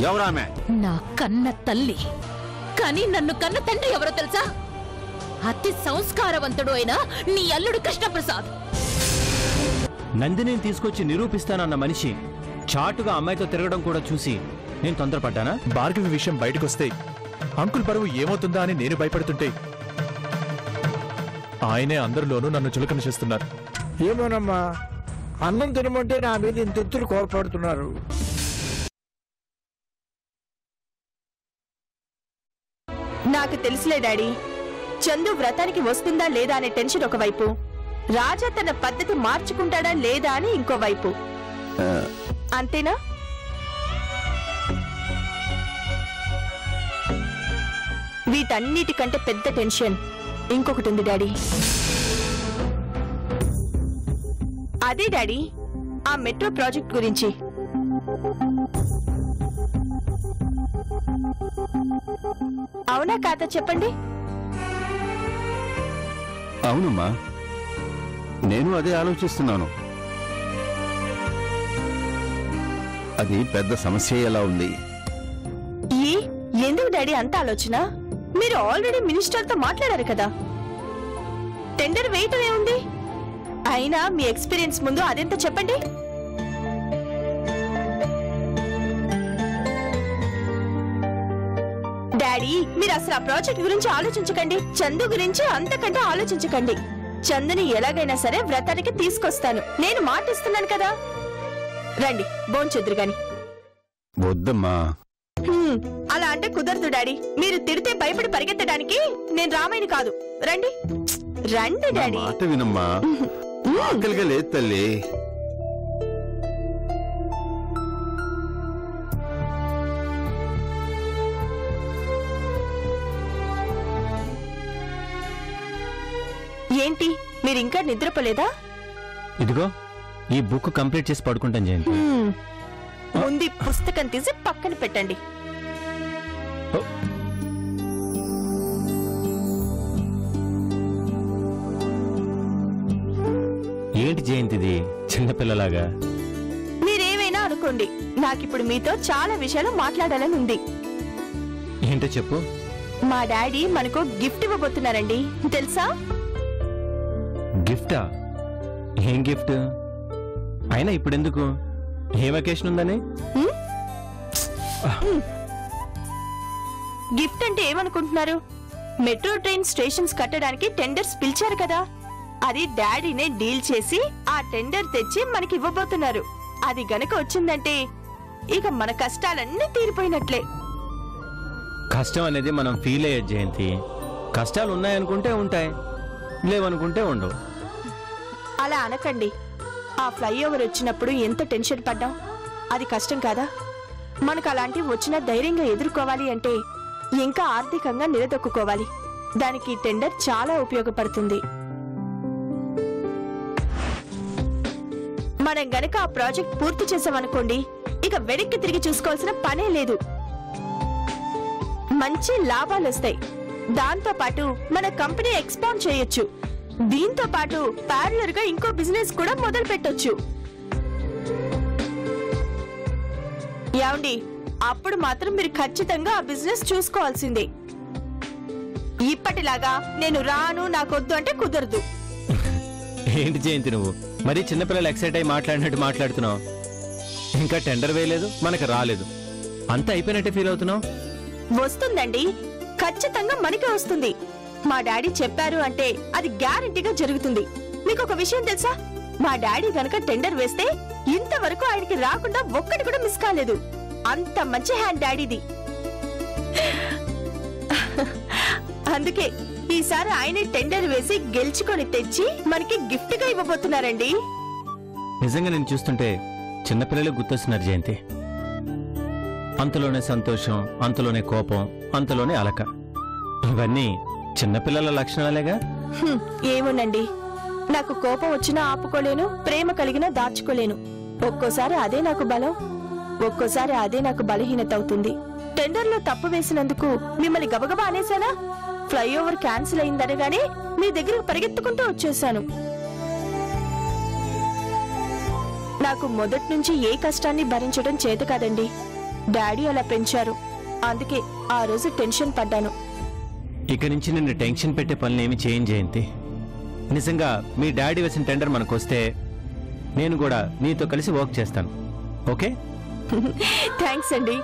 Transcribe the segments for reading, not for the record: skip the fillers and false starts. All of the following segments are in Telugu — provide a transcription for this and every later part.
ఎవరామె? నా కన్న తల్లి. కానీ నన్ను కన్న తండ్రి ఎవరో తెలుసా? అతి సంస్కారవంతుడు అయిన నీ అల్లుడు కృష్ణప్రసాద్. నందిని తీసుకొచ్చి నిరూపిస్తానన్న మనిషి చాటుగా అమ్మాయితో తిరగడం కూడా చూసి నేను తొందరపడ్డానా? భార్గవి విషయం బయటకొస్తే అంకుల్ పరువు ఏమవుతుందా అని నేను భయపడుతుంటే ఆయనే అందరిలోనూ నన్ను చులకన చేస్తున్నారు. ఏమోనమ్మా, అన్నం తినమంటే నా మీద ఇంత ఎత్తులు కోపడుతున్నారు. నాకు తెలుసులే డాడీ. చందు వ్రతానికి వస్తుందా లేదా అనే టెన్షన్ ఒకవైపు, రాజా తన పద్ధతి మార్చుకుంటాడా లేదా అని ఇంకోవైపు. అంతేనా? వీటన్నిటికంటే పెద్ద టెన్షన్ ఇంకొకటి ఉంది డాడీ. అదే డాడీ, ఆ మెట్రో ప్రాజెక్ట్ గురించి. అవునా కాదా చెప్పండి. అవునమ్మా, నేను అదే ఆలోచిస్తున్నాను. అది పెద్ద సమస్య ఎలా ఉంది? ఎందుకు డాడీ అంత ఆలోచన? మీరు ఆల్రెడీ మినిస్టర్ తో మాట్లాడారు కదా. టెండర్ వేయటమే ఉంది. అయినా మీ ఎక్స్పీరియన్స్ ముందు అదెంత చెప్పండి. డాడీ, మీరు అసలు ఆ ప్రాజెక్ట్ గురించి ఆలోచించకండి. చందు గురించి అంతకంటే ఆలోచించకండి. చందుని ఎలాగైనా సరే వ్రతానికి తీసుకొస్తాను. నేను మాటిస్తున్నాను కదా. రండి, భోంచెద్దురు గాని. వద్దమ్మా. అలా అంటే కుదరదు డాడీ. మీరు తిడితే భయపడి పరిగెత్తడానికి నేను రామాయణ కాదు. రండి రండి డాడీ. మాట వినమ్మా, ఆకలిగా లేదు తల్లి. ఏంటి, మీరు ఇంకా నిద్రపోలేదా? ఇదిగో ఈ బుక్ కంప్లీట్ చేసి పడుకుంటాను జయంతి. ముందు పుస్తకం తీసి పక్కన పెట్టండి. ఏంటి జయంతిది చిన్నపిల్లలాగా? మీరేమైనా అనుకోండి, నాకిప్పుడు మీతో చాలా విషయాలు మాట్లాడాలని ఉంది. ఏంటో చెప్పు. మా డాడీ మనకు గిఫ్ట్ ఇవ్వబోతున్నారండి, తెలుసా? గిఫ్టా? ఏం గిఫ్ట్? అయినా ఇప్పుడెందుకు? ఏ వెకేషన్ ఉందని? గిఫ్ట్ అంటే ఏమనుకుంటున్నారు? మెట్రో ట్రైన్ స్టేషన్స్ కట్టడానికి టెండర్స్ పిలిచారు కదా, అది డాడీనే డీల్ చేసి ఆ టెండర్ తెచ్చి మనకి ఇవ్వబోతున్నారు. అది గనక వచ్చిందంటే ఇక మన కష్టాలన్నీ తీరిపోయినట్లే. కష్టం అనేది మనం ఫీల్ అయ్యేది జయంతి. కష్టాలు ఉన్నాయనుకుంటే ఉంటాయి, లేవనుకుంటే ఉండవు. అలా అనకండి. ఆ ఫ్లైఓవర్ వచ్చినప్పుడు ఎంత టెన్షన్ పడ్డాం. అది కష్టం కాదా? మనకు అలాంటివి వచ్చినా ధైర్యంగా ఎదుర్కోవాలి అంటే ఇంకా ఆర్థికంగా నిలదొక్కుకోవాలి. దానికి టెండర్ చాలా ఉపయోగపడుతుంది. మనం గనక ఆ ప్రాజెక్ట్ పూర్తి చేసామనుకోండి, ఇక వెనక్కి తిరిగి చూసుకోవాల్సిన పనే లేదు. మంచి లాభాలు వస్తాయి. దాంతో పాటు మన కంపెనీ ఎక్స్పాండ్ చేయొచ్చు. దీంతో పాటు ప్యారలర్ గా ఇంకో బిజినెస్ కూడా మొదలు పెట్టొచ్చు. ఏమండి, అప్పుడు మాత్రం మీరు ఖచ్చితంగా ఆ బిజినెస్ చూసుకోవాల్సిందే. ఇప్పటిలాగా నేను రాను, నాకొద్దు అంటే కుదరదు. ఏంటి జయంతి నువ్వు మరీ చిన్నపిల్లలు ఎక్సైట్ అయి మాట్లాడినట్టు మాట్లాడుతున్నావు? ఇంకా టెండర్ వేయలేదు, మనకు రాలేదు, అంతా అయిపోయినట్టే ఫీల్ అవుతున్నావు? వస్తుందండి, ఖచ్చితంగా మనకే వస్తుంది. మా డాడీ చెప్పారు అంటే అది గ్యారెంటీగా జరుగుతుంది. మీకు ఒక విషయం తెలుసా? మా డాడీ గనక టెండర్ వేస్తే ఇంతవరకు ఆయనకి రాకుండా ఒక్కటి కూడా మిస్ కాలేదు. అంత మంచి హ్యాండ్ డాడీది. అందుకే ఈసారి ఆయనే టెండర్ వేసి గెలుచుకొని తెచ్చి మనకి గిఫ్ట్ గా ఇవ్వబోతున్నారండి. నిజంగా నేను చూస్తుంటే చిన్నపిల్లలు గుర్తొస్తున్నారు జయంతి. అంతలోనే సంతోషం, అంతలోనే కోపం, అంతలోనే అలక. ఇవన్నీ చిన్నపిల్లల లక్షణాలేగా. ఏమోనండి, నాకు కోపం వచ్చినా ఆపుకోలేను, ప్రేమ కలిగినా దాచుకోలేను. ఒక్కోసారి అదే నాకు బలం, ఒక్కోసారి అదే నాకు బలహీనత అవుతుంది. టెండర్లో తప్పు వేసినందుకు మిమ్మల్ని గబగబా అనేసానా? ఫ్లైఓవర్ క్యాన్సిల్ అయిందనగానే మీ దగ్గరకు పరిగెత్తుకుంటూ వచ్చేసాను. నాకు మొదటి నుంచి ఏ కష్టాన్ని భరించడం చేత కాదండి. డాడీ అలా పెంచారు. అందుకే ఆ రోజు టెన్షన్ పడ్డాను. ఇక నుంచి నిన్ను టెన్షన్ పెట్టే పనులు ఏమి చేయం జయంతి. నిజంగా మీ డాడీ వేసిన టెండర్ మనకు వస్తే నేను కూడా నీతో కలిసి వర్క్ చేస్తాను. ఓకే? థ్యాంక్స్ అండి.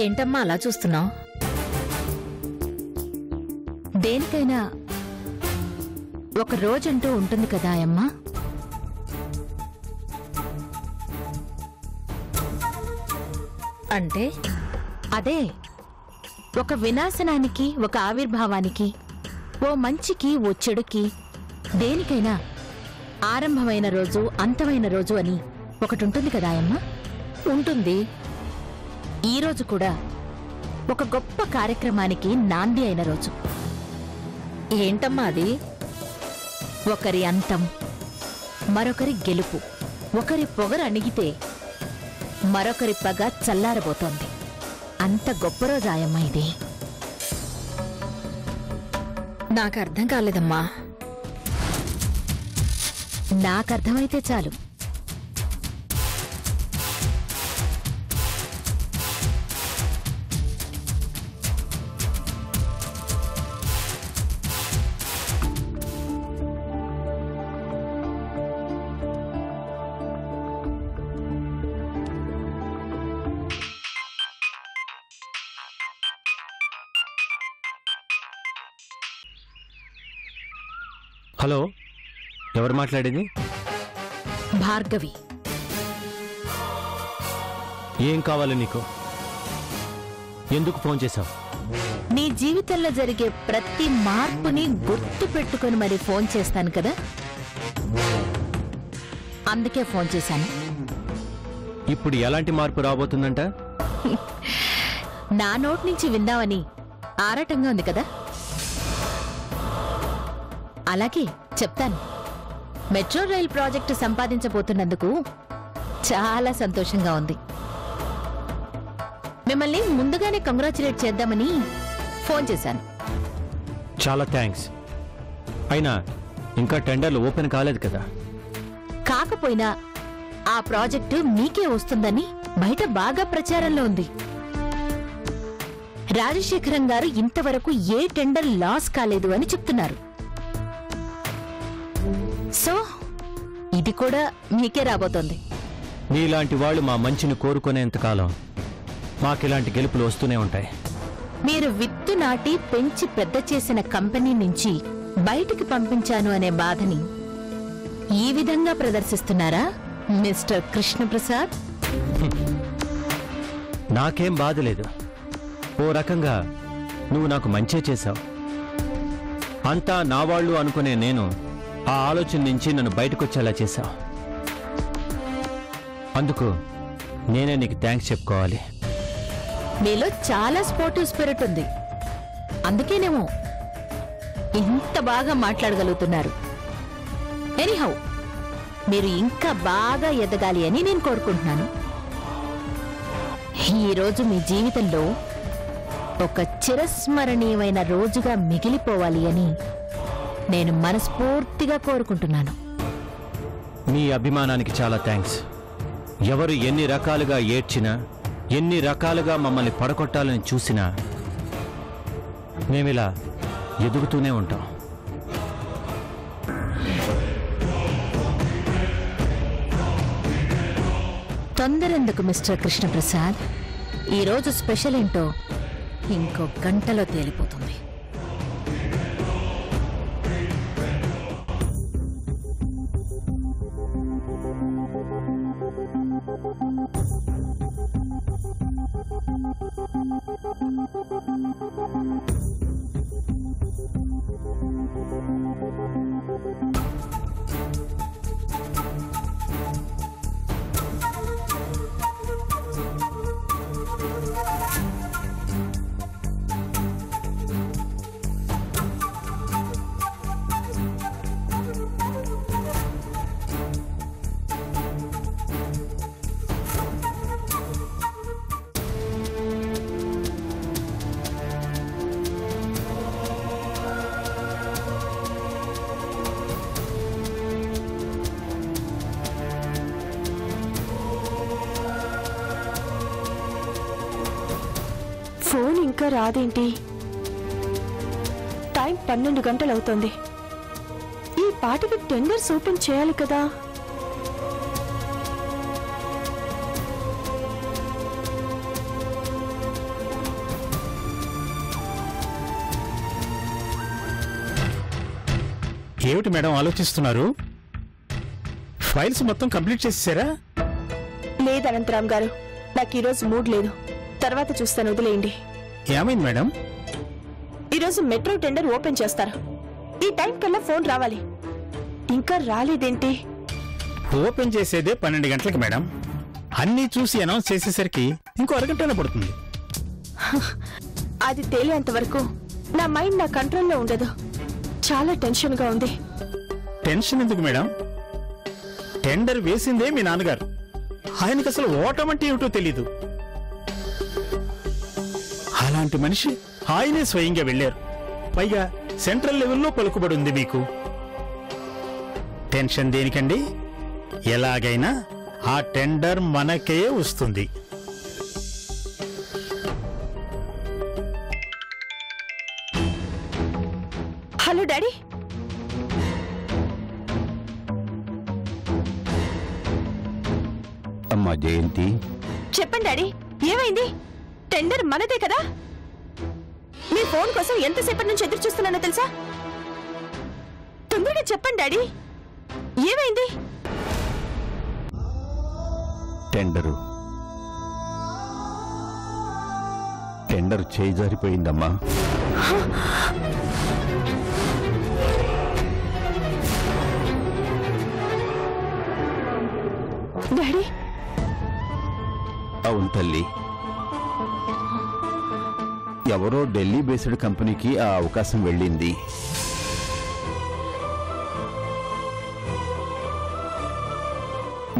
ఏంటమ్మా అలా చూస్తున్నావు? దేనికైనా ఒక రోజంటూ ఉంటుంది కదా అమ్మా. అంటే అదే, ఒక వినాశనానికి, ఒక ఆవిర్భావానికి, ఓ మంచికి, ఓ చెడుకి, దేనికైనా ఆరంభమైన రోజు, అంతమైన రోజు అని ఒకటి ఉంటుంది కదా అమ్మా. ఉంటుంది. ఈరోజు కూడా ఒక గొప్ప కార్యక్రమానికి నాంది అయిన రోజు. ఏంటమ్మా అది? ఒకరి అంతం, మరొకరి గెలుపు. ఒకరి పొగరు అణిగితే మరొకరి పగ చల్లారబోతోంది. అంత గొప్ప రోజాయమ్మా ఇది. నాకు అర్థం కాలేదమ్మా. నాకర్థమైతే చాలు. హలో, ఎవరు మాట్లాడేది? భార్గవి. ఏం కావాలి నీకు? ఎందుకు ఫోన్ చేశావు? నీ జీవితంలో జరిగే ప్రతి మార్పుని గుర్తు పెట్టుకుని మరి ఫోన్ చేస్తాను కదా, అందుకే ఫోన్ చేశాను. ఇప్పుడు ఎలాంటి మార్పు రాబోతుందంట? నా నోటి నుంచి విందామని ఆరాటంగా ఉంది కదా, అలాగే చెప్తాను. మెట్రో రైల్ ప్రాజెక్టు సంపాదించబోతున్నందుకు చాలా సంతోషంగా ఉంది. మిమ్మల్ని ముందుగానే కంగ్రాచులేట్ చేద్దామని ఫోన్ చేశాను. చాలా థ్యాంక్స్. అయినా ఇంకా టెండర్లు ఓపెన్ కాలేదు కదా. కాకపోయినా ఆ ప్రాజెక్టు మీకే వస్తుందని బయట బాగా ప్రచారంలో ఉంది. రాజశేఖరం గారు ఇంతవరకు ఏ టెండర్ లాస్ కాలేదు అని చెప్తున్నారు. సో ఇది కూడా మీకే రాబోతోంది. నీలాంటి వాళ్ళు మా మంచిని కోరుకునేంతకాలం మాకిలాంటి గెలుపులు వస్తూనే ఉంటాయి. మీరు విత్తు నాటి పెంచి పెద్ద చేసిన కంపెనీ నుంచి బయటికి పంపించాను అనే బాధని ఈ విధంగా ప్రదర్శిస్తున్నారా మిస్టర్ కృష్ణప్రసాద్? నాకేం బాధ లేదు. ఓ రకంగా నువ్వు నాకు మంచే చేశావు. అంతా నా వాళ్ళు అనుకునే నేను ఆ ఆలోచన నుంచి నన్ను బయటకొచ్చేలా చేశావు. అందుకు నేనే నీకు థ్యాంక్స్ చెప్పుకోవాలి. మీలో చాలా స్పోర్టివ్ స్పిరిట్ ఉంది. అందుకేనేమో ఇంత బాగా మాట్లాడగలుగుతున్నారు. ఎనీహౌ, మీరు ఇంకా బాగా ఎదగాలి అని నేను కోరుకుంటున్నాను. ఈరోజు మీ జీవితంలో ఒక చిరస్మరణీయమైన రోజుగా మిగిలిపోవాలి అని నేను మనస్ఫూర్తిగా కోరుకుంటున్నాను. నీ అభిమానానికి చాలా థ్యాంక్స్. ఎవరు ఎన్ని రకాలుగా ఏడ్చినా, ఎన్ని రకాలుగా మమ్మల్ని పడగొట్టాలని చూసినా మేమిలా ఎదుగుతూనే ఉంటాం. తొందరెందుకు మిస్టర్ కృష్ణప్రసాద్? ఈరోజు స్పెషల్ ఏంటో ఇంకో గంటలో తేలిపోతుంది. ఫోన్ ఇంకా రాదేంటి? టైం 12 గంటలవుతోంది. ఈ పాటికి టెండర్స్ ఓపెన్ చేయాలి కదా. ఏమిటి మేడం ఆలోచిస్తున్నారు? ఫైల్స్ మొత్తం కంప్లీట్ చేసేసారా? లేదు అనంతరామ్ గారు, నాకు ఈరోజు మూడ్ లేదు. తర్వాత చూస్తాను, వదిలేయండి. ఏమైంది మేడం? ఈరోజు మెట్రో టెండర్ ఓపెన్ చేస్తారు. ఈ టైం కల్లా ఫోన్ రావాలి. ఇంకా రాలేదేంటి? ఓపెన్ చేసేదే 12 గంటలకి మేడం. అన్నీ చూసి అనౌన్స్ చేసేసరికి ఇంకో అరగంటనే పడుతుంది. అది తేలేంత వరకు నా మైండ్ నా కంట్రోల్లో ఉండదు. చాలా టెన్షన్ గా ఉంది. టెన్షన్ ఎందుకు మేడం? టెండర్ వేసిందే మీ నాన్నగారు. ఆయనకి అసలు ఓటం అంటే ఏమిటో తెలీదు. అలాంటి మనిషి ఆయనే స్వయంగా వెళ్లారు. పైగా సెంట్రల్ లెవెల్లో పలుకుబడి ఉంది మీకు. టెన్షన్ దేనికండి? ఎలాగైనా ఆ టెండర్ మనకే వస్తుంది. Hello daddy. అమ్మా జయంతి, చెప్పండి డాడీ, ఏమైంది? టెండర్ మనదే కదా. మీ ఫోన్ కోసం ఎంతసేపటి నుంచి ఎదురు చూస్తున్నానో తెలుసా? తొందరగా చెప్పండి డాడీ, ఏమైంది? టెండర్ చేయి జారిపోయిందమ్మా. డాడీ. అవును తల్లి, ఎవరో ఢిల్లీ బేస్డ్ కంపెనీకి ఆ అవకాశం వెళ్ళింది.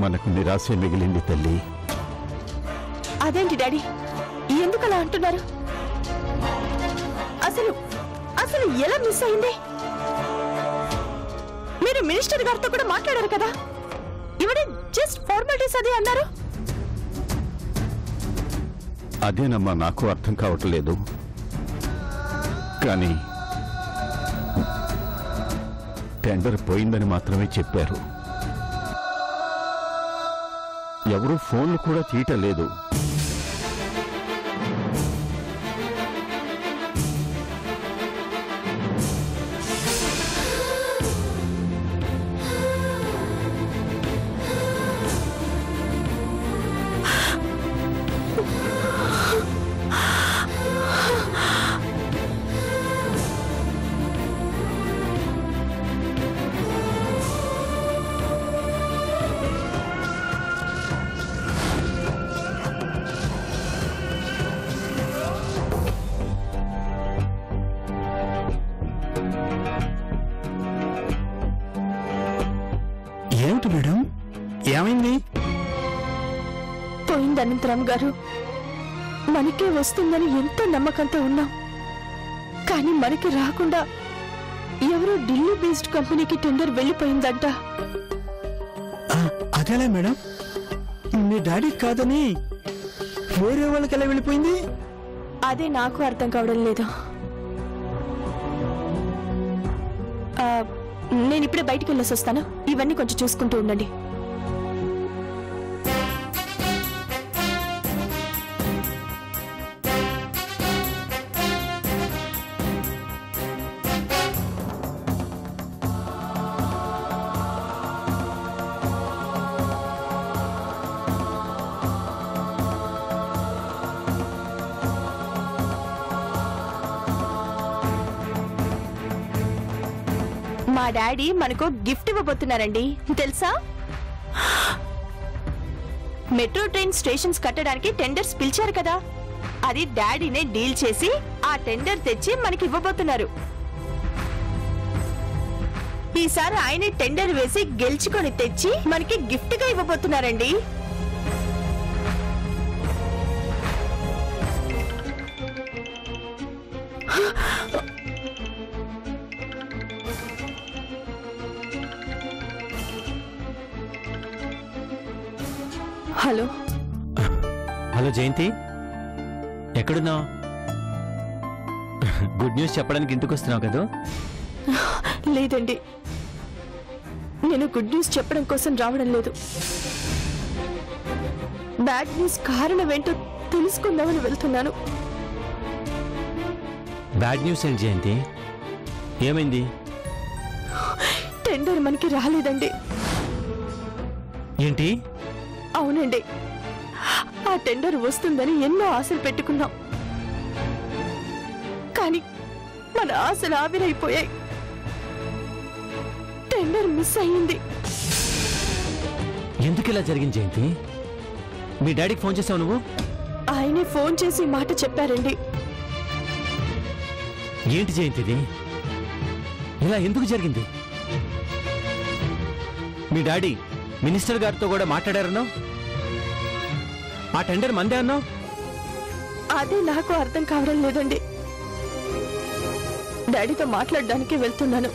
మనకు నిరాశ మిగిలింది తల్లి. అదేంటి డాడీ, ఎందుకు అలా అంటున్నారు? అసలు అసలు ఎలా మిస్ అయింది? మీరు మినిస్టర్ గారితో కూడా మాట్లాడారు కదా. ఇవన్నీ జస్ట్ ఫార్మాలిటీస్ అదే అన్నారు. అదేనమ్మా నాకు అర్థం కావట్లేదు. కానీ టెండర్ పోయిందని మాత్రమే చెప్పారు. ఎవరూ ఫోన్లు కూడా తీయటం లేదు. ఏమిటి మేడం, ఏమైంది? పోయింది అనంతరామ్ గారు. మనకే వస్తుందని ఎంతో నమ్మకంతో ఉన్నాం. కానీ మనకి రాకుండా ఎవరో ఢిల్లీ బేస్డ్ కంపెనీకి టెండర్ వెళ్ళిపోయిందంట. అదేలా మేడం? మీ డాడీ కాదని వేరే వాళ్ళకి ఎలా వెళ్ళిపోయింది? అదే నాకు అర్థం కావడం లేదు. నేను ఇప్పుడే బయటికి వెళ్ళేసి వస్తాను. ఇవన్నీ కొంచెం చూసుకుంటూ ఉండండి. మా డాడీ మనకు గిఫ్ట్ ఇవ్వబోతున్నారండి, తెలుసా? మెట్రో ట్రైన్ స్టేషన్స్ కట్టడానికి టెండర్స్ పిలిచారు కదా, అది డాడీనే డీల్ చేసి ఆ టెండర్ తెచ్చి మనకి ఇవ్వబోతున్నారు. ఈసారి ఆయనే టెండర్ వేసి గెలుచుకొని తెచ్చి మనకి గిఫ్ట్ గా ఇవ్వబోతున్నారండి. హలో హలో జయంతి, ఎక్కడున్నావు? గుడ్ న్యూస్ చెప్పడానికి ఇంటికి వస్తున్నావు కదా? లేదండి, నేను గుడ్ న్యూస్ చెప్పడం కోసం రావడం లేదు. బ్యాడ్ న్యూస్ కారణం ఏంటో తెలుసుకుందామని వెళ్తున్నాను. బ్యాడ్ న్యూస్ ఏంటి జయంతి? ఏమైంది? టెండర్ మనకి రాలేదండి. ఏంటి? అవునండి, ఆ టెండర్ వస్తుందని ఎన్నో ఆశలు పెట్టుకున్నాం, కానీ మన ఆశలు ఆవిరైపోయాయి. టెండర్ మిస్ అయ్యింది. ఎందుకు ఇలా జరిగింది జయంతి? మీ డాడీకి ఫోన్ చేసావు నువ్వు? ఆయనే ఫోన్ చేసి మాట చెప్పారండి. ఏంటి జయంతి ఇది? ఇలా ఎందుకు జరిగింది? మీ డాడీ మినిస్టర్ గారితో కూడా మాట్లాడారన్నావు, ఆ టెండర్ మందే అన్నావు. అదే నాకు అర్థం కావడం లేదండి. డాడీతో మాట్లాడడానికి వెళ్తున్నాను,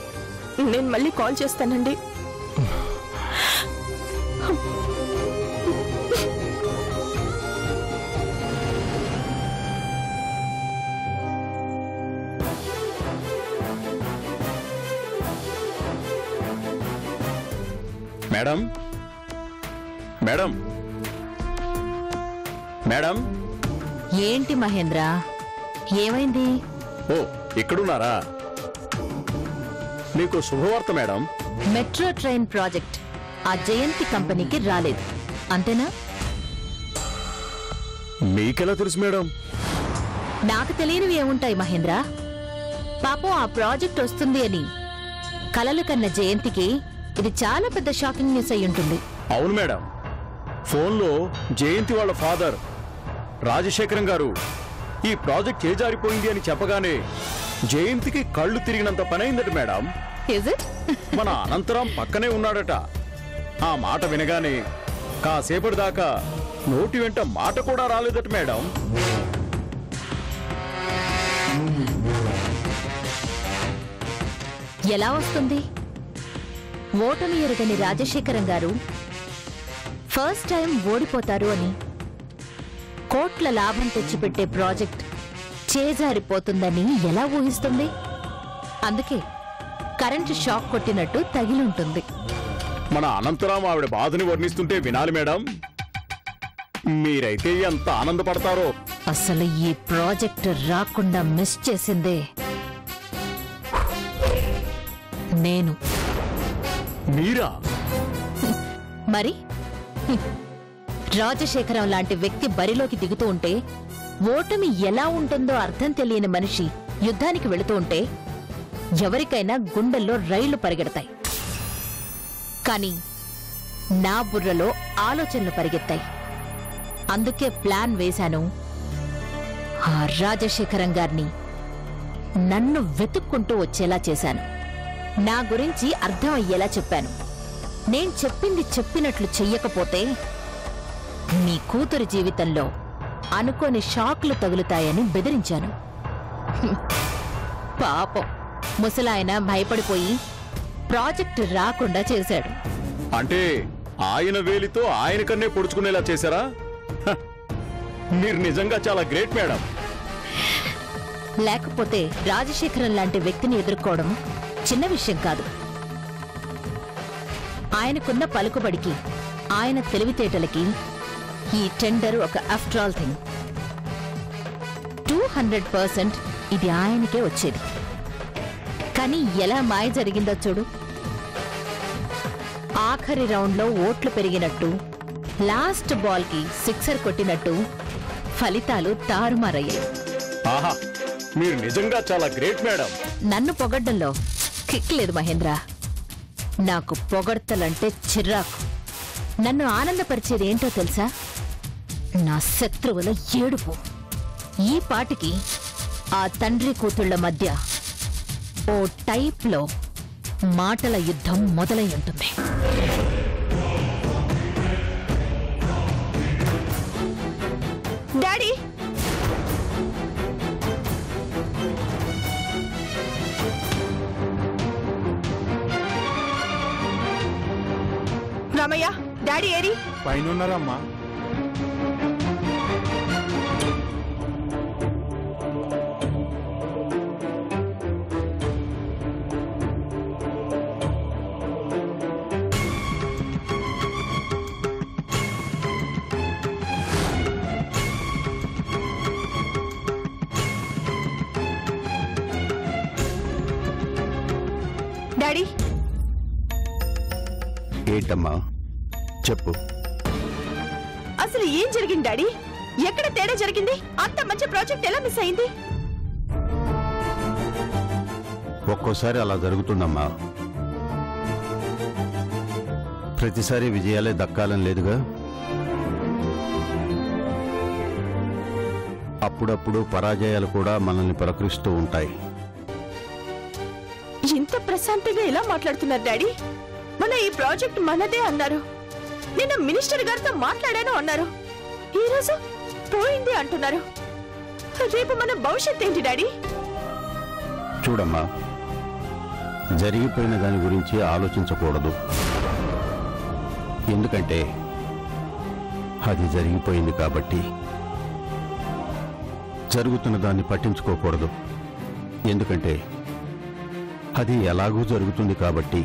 నేను మళ్ళీ కాల్ చేస్తానండి. మేడం మేడం మేడం ఏంటి మహేంద్ర, ఏమైంది? ఓ ఇక్కడున్నారా? నీకు శుభవార్త మేడం. మెట్రో ట్రైన్ ప్రాజెక్ట్ ఆ జయంతి కంపెనీకి రాలేదు, అంతేనా? మీకెలా తెలుసు మేడం? నాకు తెలియనివి ఏముంటాయి మహేంద్ర. పాపం ఆ ప్రాజెక్ట్ వస్తుంది అని కలలు కన్న జయంతికి ఇది చాలా పెద్ద షాకింగ్ న్యూస్ అయి ఉంటుంది. అవును మేడం, ఫోన్లో జయంతి వాళ్ళ ఫాదర్ రాజశేఖరం గారు ఈ ప్రాజెక్ట్ చేజారిపోయింది అని చెప్పగానే జయంతికి కళ్ళు తిరిగినంత పనైందట మేడం. Is it? మన అనంతరం పక్కనే ఉన్నాడట. ఆ మాట వినగానే కాసేపటి దాకా నోటి వెంట మాట కూడా రాలేదట మేడం. ఎలా వస్తుంది? ఓటమి ఎరుగని రాజశేఖరం గారు ఫస్ట్ టైం ఓడిపోతారు అని కోట్ల లాభం తెచ్చిపెట్టే ప్రాజెక్ట్ చేజారిపోతుందని ఎలా ఊహిస్తుంది? అందుకే కరెంటు షాక్ కొట్టినట్టు తగిలుంటుంది. మన అనంతరాం ఆవిడ బాధని వర్ణిస్తుంటే వినాలి మేడం. మీరైతే ఎంత ఆనందపడతారో. అసలు ఈ ప్రాజెక్ట్ రాకుండా మిస్ చేసిందే నేను. మీరా? మరి రాజశేఖరం లాంటి వ్యక్తి బరిలోకి దిగుతూ ఉంటే, ఓటమి ఎలా ఉంటుందో అర్థం తెలియని మనిషి యుద్ధానికి వెళుతూ ఉంటే ఎవరికైనా గుండెల్లో రైళ్లు పరిగెడతాయి. కానీ నా బుర్రలో ఆలోచనలు పరిగెత్తాయి. అందుకే ప్లాన్ వేశాను. ఆ రాజశేఖరం గారిని నన్ను వెతుక్కుంటూ వచ్చేలా చేశాను. నా గురించి అర్థం అయ్యేలా చెప్పాను. నేను చెప్పింది చెప్పినట్లు చెయ్యకపోతే మీ కూతురు జీవితంలో అనుకోని షాక్లు తగులుతాయని బెదిరించాను. పాపం ముసలాయన భయపడిపోయి ప్రాజెక్టు రాకుండా చేశాడు. అంటే ఆయన వేలితో ఆయన కన్నే పొడుచుకునేలా చేశారా? హ, మీరు నిజంగా చాలా గ్రేట్ మేడం. లేకపోతే రాజశేఖరం లాంటి వ్యక్తిని ఎదుర్కోవడం చిన్న విషయం కాదు. ఆయనకున్న పలుకుబడికి, ఆయన తెలివితేటలకి ఈ టెండర్ ఒక ఆఫ్టర్ ఆల్ థింగ్. 200% ఇది ఆయనకే వచ్చేది. కానీ ఎలా మాయ జరిగిందో చూడు. ఆఖరి రౌండ్లో ఓట్లు పెరిగినట్టు, లాస్ట్ బాల్కి సిక్సర్ కొట్టినట్టు ఫలితాలు తారుమారయ్యాయి. ఆహా, మీరు నిజంగా చాలా గ్రేట్ మేడం. నన్ను పొగడ్డంలో కిక్ లేదు మహేంద్ర. నాకు పొగడ్తలంటే చిరాకు. నన్ను ఆనందపరిచేది ఏంటో తెలుసా? నా శత్రువుల ఏడుపు. ఈ పాటికి ఆ తండ్రి కూతుళ్ల మధ్య ఓ టైప్లో మాటల యుద్ధం మొదలై ఉంటుంది. డాడీ, రామయ్య, డాడీ ఏరి? పైన ఉన్నారమ్మా. డాడీ, ఏంటమ్మా చెప్పు. అసలు ఏం జరిగింది డాడీ? ఎక్కడ తేడా జరిగింది? అంత మంచి ప్రాజెక్ట్ ఎలా మిస్ అయింది? ఒక్కోసారి అలా జరుగుతుందమ్మా. ప్రతిసారి విజయాలే దక్కాలని లేదుగా. అప్పుడప్పుడు పరాజయాలు కూడా మనల్ని పలకరిస్తూ ఉంటాయి. ఇంత ప్రశాంతంగా ఎలా మాట్లాడుతున్నారు డాడీ? మన ఈ ప్రాజెక్ట్ మనదే అన్నారు. నిన్న మినిస్టర్ గారితో మాట్లాడాను అన్నారు. ఈ రోజు పోయింది అంటున్నారు. రేపు మన భవిష్యత్ ఏంటి డాడీ? చూడమ్మా, జరిగిపోయిన దాని గురించి ఆలోచించకూడదు. ఎందుకంటే అది జరిగిపోయింది కాబట్టి. జరుగుతున్న దాన్ని పట్టించుకోకూడదు. ఎందుకంటే అది ఎలాగూ జరుగుతుంది కాబట్టి.